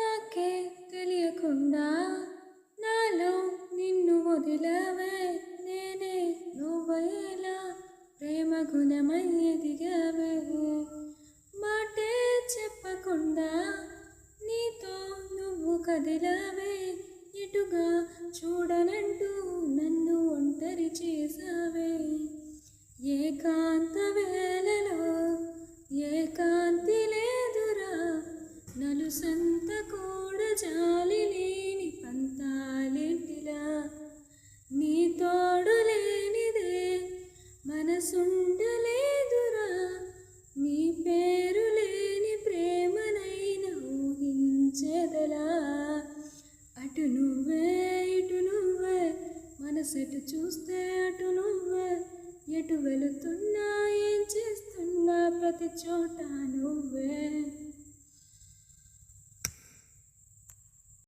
నాకే తెలియకుండా నాలో నిన్ను వదిలవే నేనే నువ్వయ్యేలా ప్రేమ గుణమై ఎదిగవే మాటే చెప్పకుండా నీతో నువ్వు కదిలవే ఇటుగా చూడనంటూ నన్ను ఒంటరి చేసావే ఏకాంత వేళలో ఏకాంతి లేదురా నలుసంత కూడా జాలి లేని పంతాలేంటిలా నీ తోడు లేనిదే మనసుండలేదురా నీ పేరు లేని ప్రేమనైనా ఊహించేదలా అటు నువ్వే ఇటు నువ్వే మనసెటు చూస్తే అటు నువ్వే ఎటు వెళుతున్నా ఏం చేస్తున్నా ప్రతి చోట నువ్వు